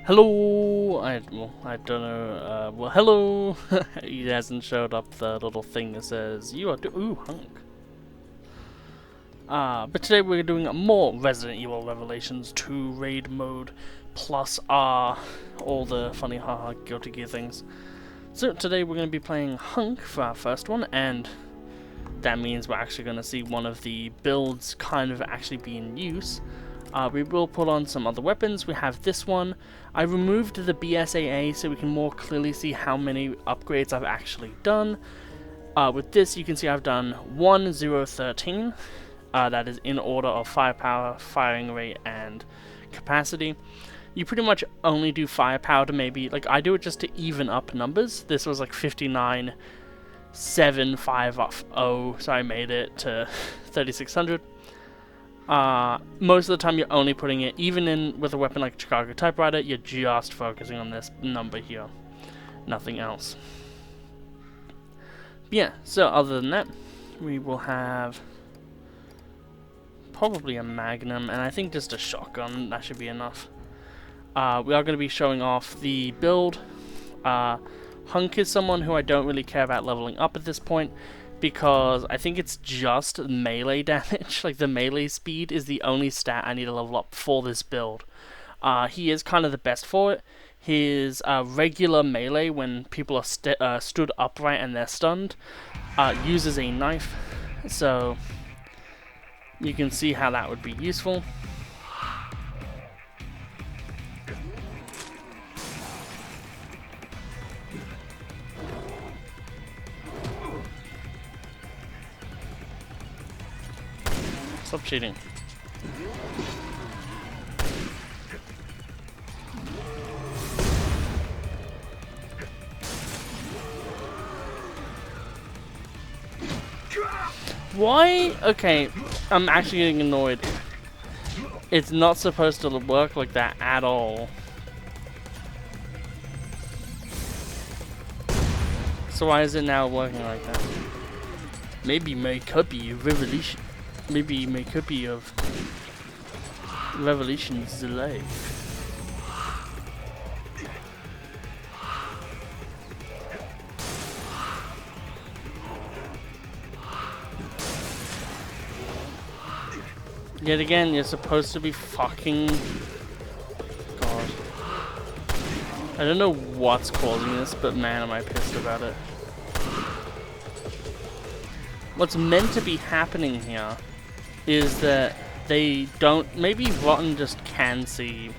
Hello! I don't know, well, hello! He hasn't showed up the little thing that says, you are ooh, Hunk. But today we're doing more Resident Evil Revelations 2 raid mode, plus all the funny haha Guilty Gear things. So today we're going to be playing Hunk for our first one, and that means we're actually going to see one of the builds kind of actually be in use. We will put on some other weapons. We have this one. I removed the BSAA so we can more clearly see how many upgrades I've actually done. With this, you can see I've done 1, 0, 13. That is in order of firepower, firing rate, and capacity. You pretty much only do firepower to maybe, like, I do it just to even up numbers. This was like 59, 7, 5, 0, so I made it to 3600. Most of the time you're only putting it, even in with a weapon like Chicago Typewriter, you're just focusing on this number here, nothing else. But yeah, so other than that, we will have probably a Magnum, and I think just a shotgun, that should be enough. We are going to be showing off the build. Hunk is someone who I don't really care about leveling up at this point, because I think it's just melee damage. Like, the melee speed is the only stat I need to level up for this build. He is kind of the best for it. His regular melee, when people are stood upright and they're stunned, uses a knife, so you can see how that would be useful. Stop cheating. Why? Okay, I'm actually getting annoyed. It's not supposed to work like that at all. So why is it now working like that? Maybe my copy of Revelation. Maybe my copy of Revelations delay. Yet again, you're supposed to be fucking... God. I don't know what's causing this, but man, am I pissed about it. What's meant to be happening here is that they don't... Maybe Rotten just can see.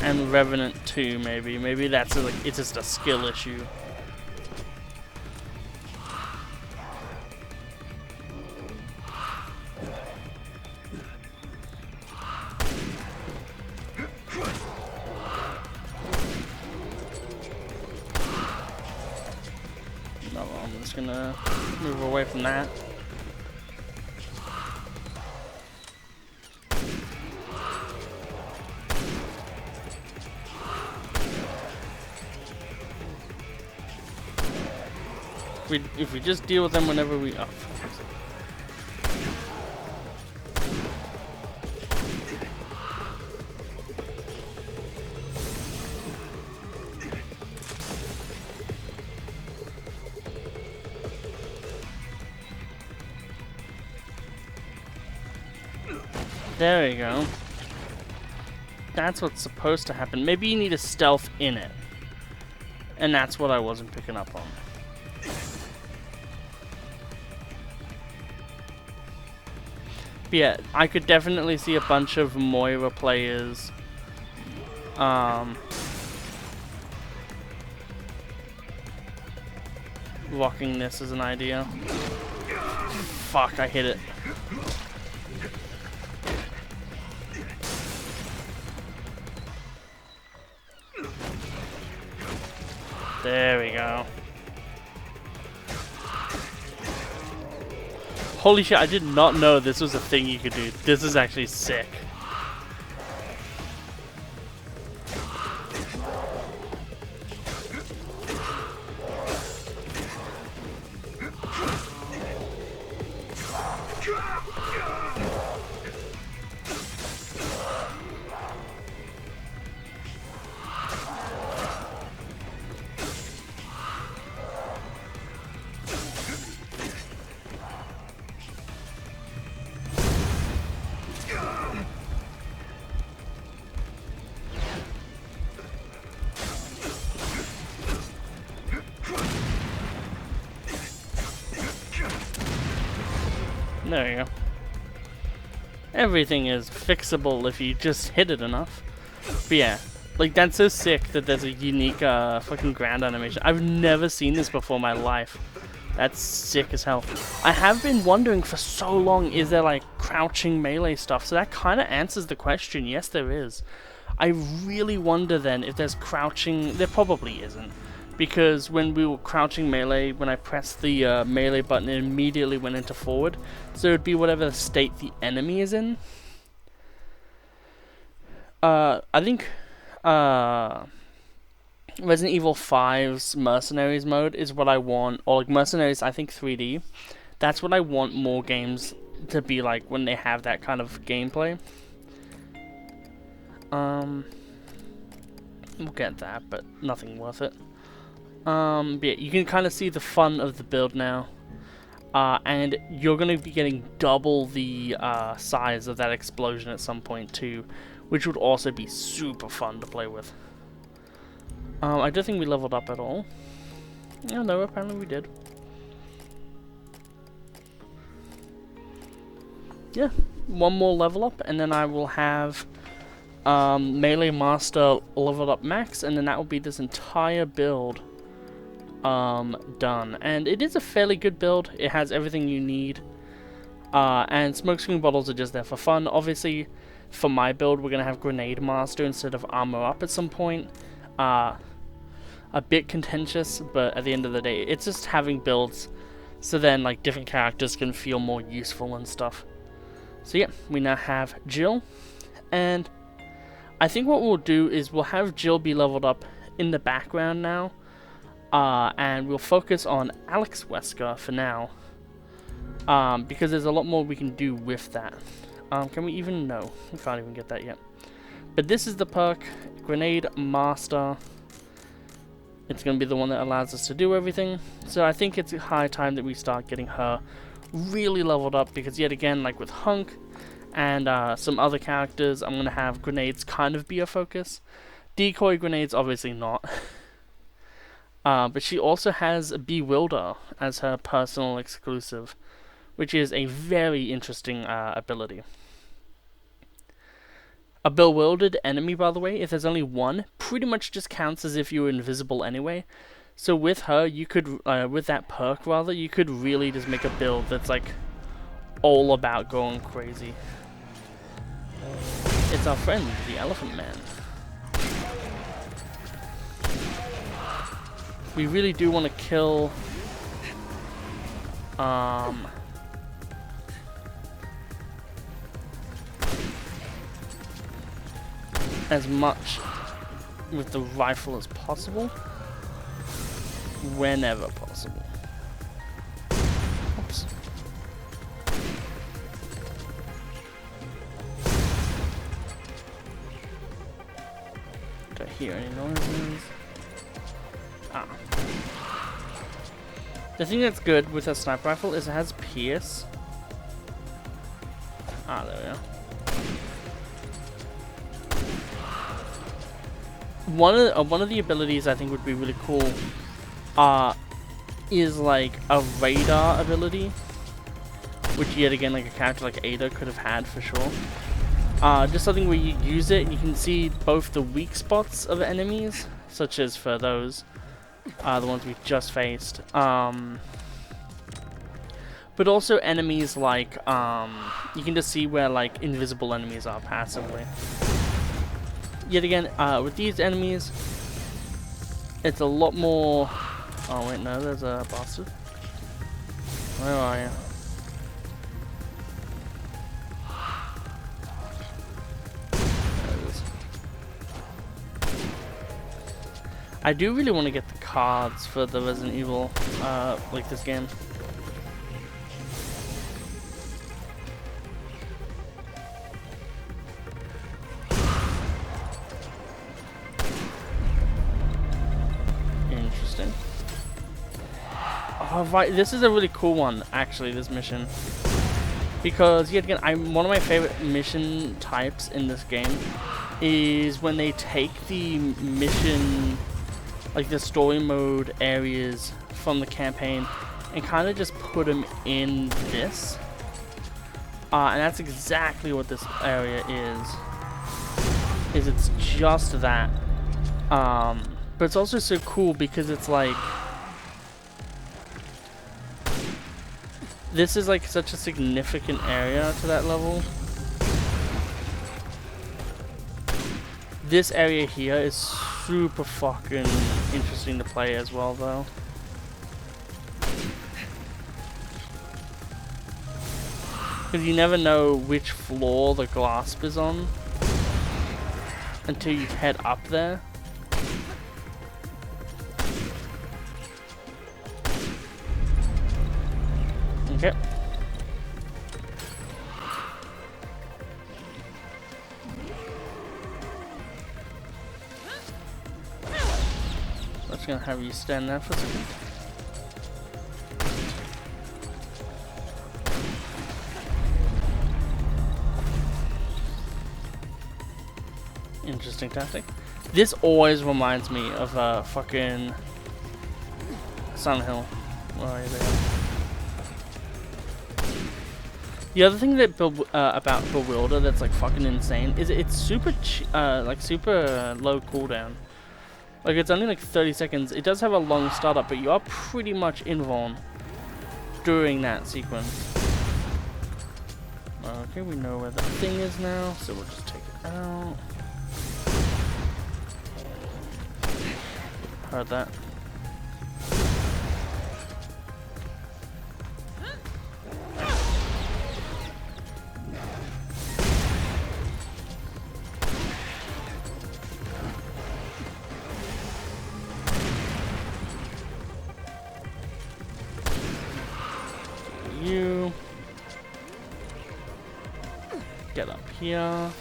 And Revenant 2, maybe. Maybe that's like, it's just a skill issue. I'm just gonna move away from that. If we just deal with them whenever we up. There we go. That's what's supposed to happen. Maybe you need a stealth in it. And that's what I wasn't picking up on. But yeah, I could definitely see a bunch of Moira players rocking this as an idea. Fuck, I hit it. There we go. Holy shit, I did not know this was a thing you could do. This is actually sick. There you go. Everything is fixable if you just hit it enough. But yeah, like that's so sick that there's a unique fucking ground animation. I've never seen this before in my life. That's sick as hell. I have been wondering for so long, is there like crouching melee stuff? So that kind of answers the question. Yes, there is. I really wonder then if there's crouching. There probably isn't. Because when we were crouching melee, when I pressed the melee button, it immediately went into forward. So it would be whatever state the enemy is in. I think Resident Evil 5's Mercenaries mode is what I want. Or like Mercenaries, I think 3D. That's what I want more games to be like when they have that kind of gameplay. We'll get that, but nothing worth it. But yeah, you can kind of see the fun of the build now. And you're going to be getting double the size of that explosion at some point too, which would also be super fun to play with. I don't think we leveled up at all. Oh, no, apparently we did. Yeah, one more level up, and then I will have Melee Master leveled up max, and then that will be this entire build done. And it is a fairly good build. It has everything you need. And smokescreen bottles are just there for fun. Obviously, for my build, we're going to have Grenade Master instead of Armor Up at some point. A bit contentious, but at the end of the day, it's just having builds so then like different characters can feel more useful and stuff. So yeah, we now have Jill, and I think what we'll do is we'll have Jill be leveled up in the background now, and we'll focus on Alex Wesker for now, because there's a lot more we can do with that. Can we even? No, we can't even get that yet. But this is the perk, Grenade Master. It's going to be the one that allows us to do everything. So I think it's high time that we start getting her really leveled up, because yet again, like with Hunk and some other characters, I'm going to have grenades kind of be a focus. Decoy grenades, obviously not. But she also has Bewilder as her personal exclusive, which is a very interesting ability. A bewildered enemy, by the way, if there's only one, pretty much just counts as if you were invisible anyway. So with her, you could, with that perk rather, you could really just make a build that's like all about going crazy. It's our friend, the Elephant Man. We really do want to kill as much with the rifle as possible, whenever possible. Oops. Don't hear any noises. Ah. The thing that's good with a sniper rifle is it has pierce. Ah, there we go. One of the abilities I think would be really cool is like a radar ability, which yet again like a character like Ada could have had for sure. Just something where you use it and you can see both the weak spots of enemies, such as for those, the ones we just faced, but also enemies like, you can just see where like invisible enemies are passively. Yet again, with these enemies, it's a lot more... Oh wait, no, there's a bastard. Where are you? There it is. I do really want to get the cards for the Resident Evil, like this game. Oh, right, this is a really cool one, actually, this mission. Because, yet again, one of my favorite mission types in this game is when they take the mission, like the story mode areas from the campaign, and kind of just put them in this. And that's exactly what this area is it's just that. But it's also so cool because it's like, this is like such a significant area to that level. This area here is super fucking interesting to play as well, though. Because you never know which floor the Glasp is on until you head up there. Okay. Just gonna have you stand there for a second. Interesting tactic. This always reminds me of fucking Silent Hill. Where are you there? The other thing that about Bewilder that's like fucking insane is it's super like super low cooldown. Like it's only like 30 seconds. It does have a long startup, but you are pretty much invuln during that sequence. Okay, we know where the thing is now, so we'll just take it out. Heard that. You get up here.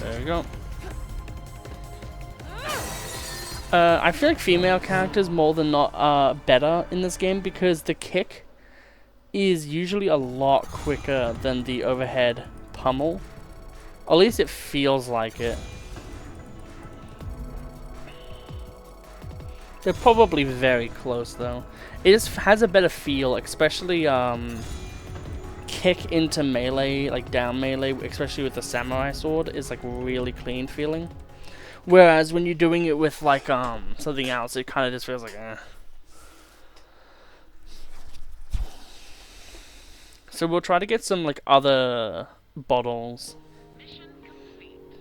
There we go. I feel like female characters more than not are better in this game because the kick is usually a lot quicker than the overhead pummel. At least it feels like it. They're probably very close though. It just has a better feel, especially kick into melee, like down melee, especially with the samurai sword, is like really clean feeling. Whereas when you're doing it with like something else, it kind of just feels like eh. So we'll try to get some like other bottles.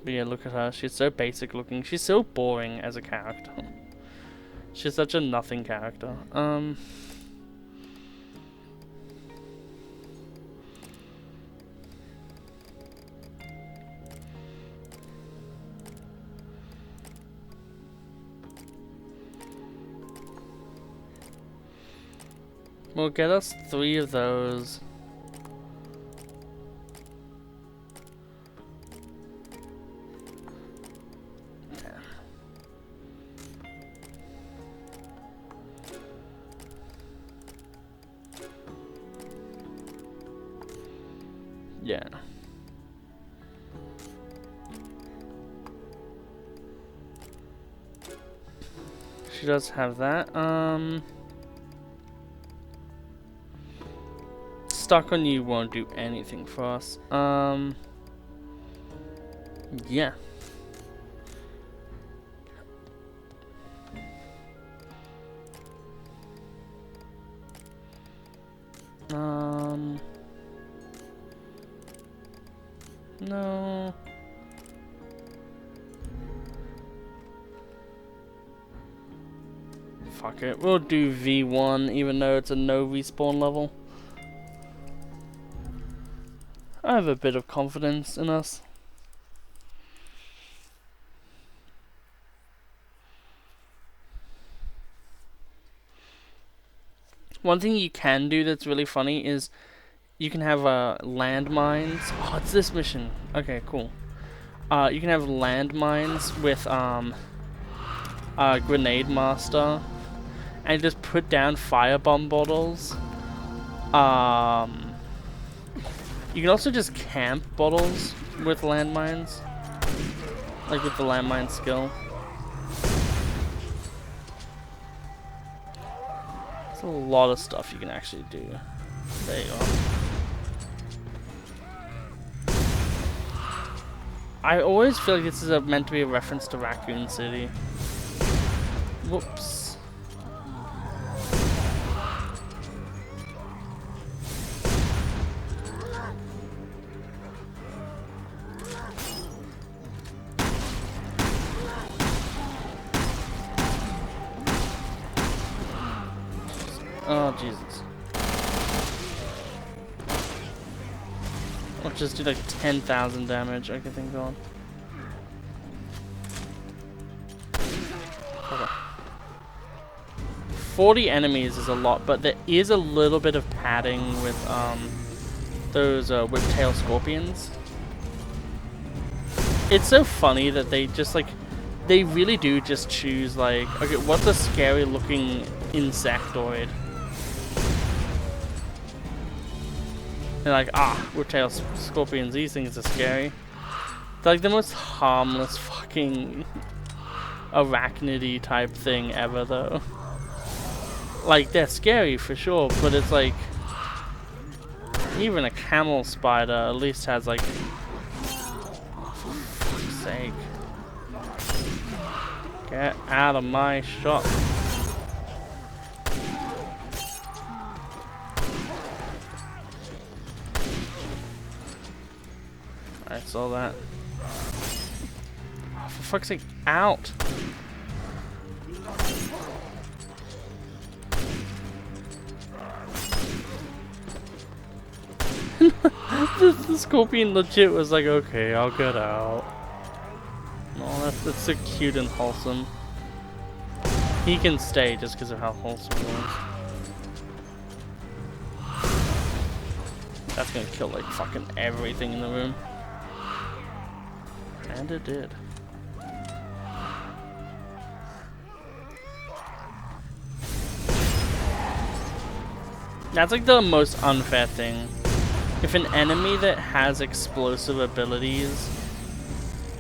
But yeah, look at her. She's so basic looking. She's so boring as a character. She's such a nothing character. We'll get us 3 of those. Yeah. She does have that. Stuck on you won't do anything for us. Yeah. No. Fuck it. We'll do V1 even though it's a no respawn level. I have a bit of confidence in us. One thing you can do that's really funny is you can have landmines. Oh, it's this mission. Okay, cool. You can have landmines with Grenade Master and just put down firebomb bottles You can also just camp bottles with landmines. Like with the landmine skill. There's a lot of stuff you can actually do. There you are. I always feel like this is meant to be a reference to Raccoon City. Whoops. Oh, Jesus. I'll just do like 10,000 damage. Okay, thank God. Okay. 40 enemies is a lot, but there is a little bit of padding with those whiptail scorpions. It's so funny that they just like, they really do just choose like, okay, what's a scary looking insectoid? They're like, whiptail scorpions, these things are scary. They're like the most harmless fucking arachnidy type thing ever though. Like, they're scary for sure, but it's like, even a camel spider at least has like, oh, for fuck's sake. Get out of my shop. I saw that. Oh, for fuck's sake, out! the scorpion legit was like, okay, I'll get out. No, that's so cute and wholesome. He can stay just because of how wholesome he was. That's gonna kill like fucking everything in the room. And it did. That's like the most unfair thing. If an enemy that has explosive abilities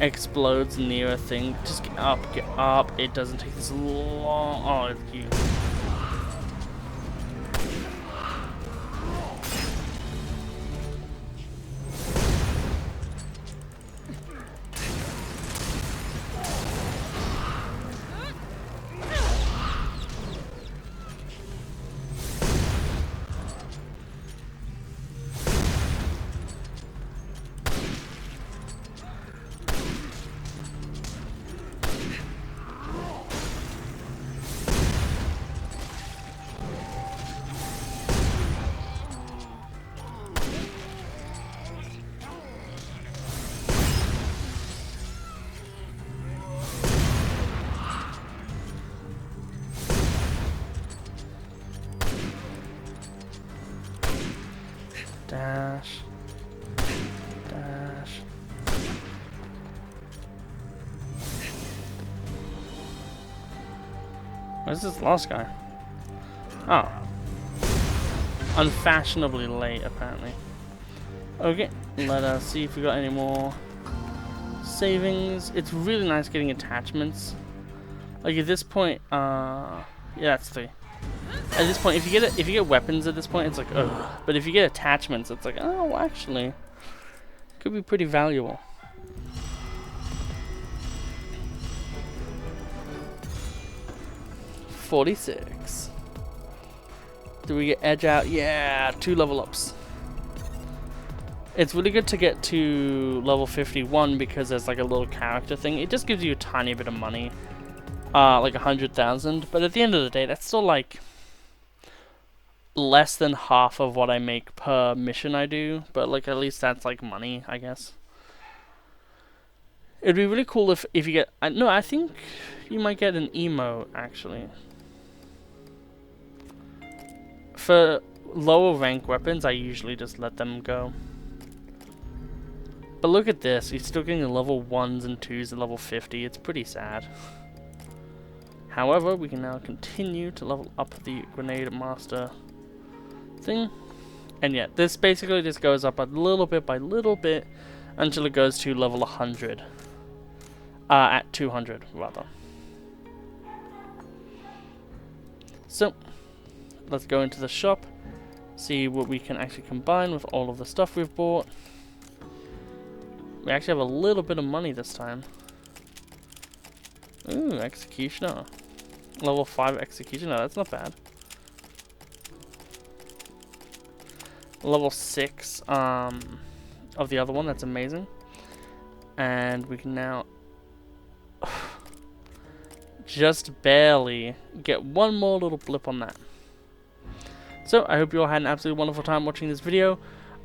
explodes near a thing, just get up, get up. It doesn't take this long. Oh, it's cute. Dash. Dash. Where's this last guy? Oh. Unfashionably late, apparently. Okay, let us see if we got any more savings. It's really nice getting attachments. Like at this point, yeah, that's 3. At this point, if you get weapons at this point, it's like, ugh. But if you get attachments, it's like, oh, actually, could be pretty valuable. $46. Do we get edge out? Yeah, 2 level ups. It's really good to get to level 51 because there's like a little character thing. It just gives you a tiny bit of money, like 100,000. But at the end of the day, that's still like less than half of what I make per mission I do, but like at least that's like money, I guess. It'd be really cool if you get, no, I think you might get an emote actually. For lower rank weapons, I usually just let them go. But look at this, he's still getting level 1s and 2s at level 50, it's pretty sad. However, we can now continue to level up the Grenade Master thing. And yeah, this basically just goes up a little bit by little bit until it goes to level 100. At 200, rather. So, let's go into the shop, see what we can actually combine with all of the stuff we've bought. We actually have a little bit of money this time. Ooh, Executioner. Level 5 Executioner, that's not bad. Level 6 of the other one, that's amazing. And we can now just barely get one more little blip on that. So I hope you all had an absolutely wonderful time watching this video.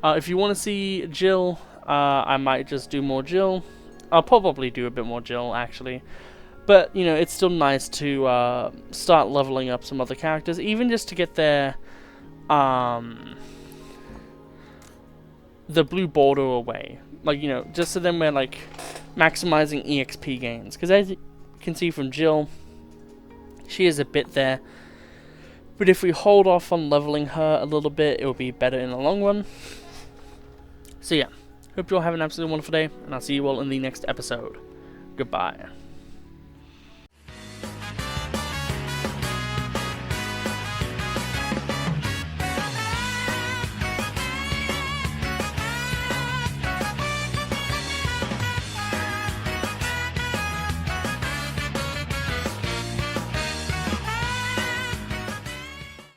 If you want to see Jill, I might just do more Jill. I'll probably do a bit more Jill actually, but you know, it's still nice to start leveling up some other characters, even just to get their the blue border away, like, you know, just so then we're like maximizing EXP gains, because as you can see from Jill, she is a bit there, but if we hold off on leveling her a little bit, it will be better in the long run. So yeah, hope you all have an absolutely wonderful day, and I'll see you all in the next episode. Goodbye.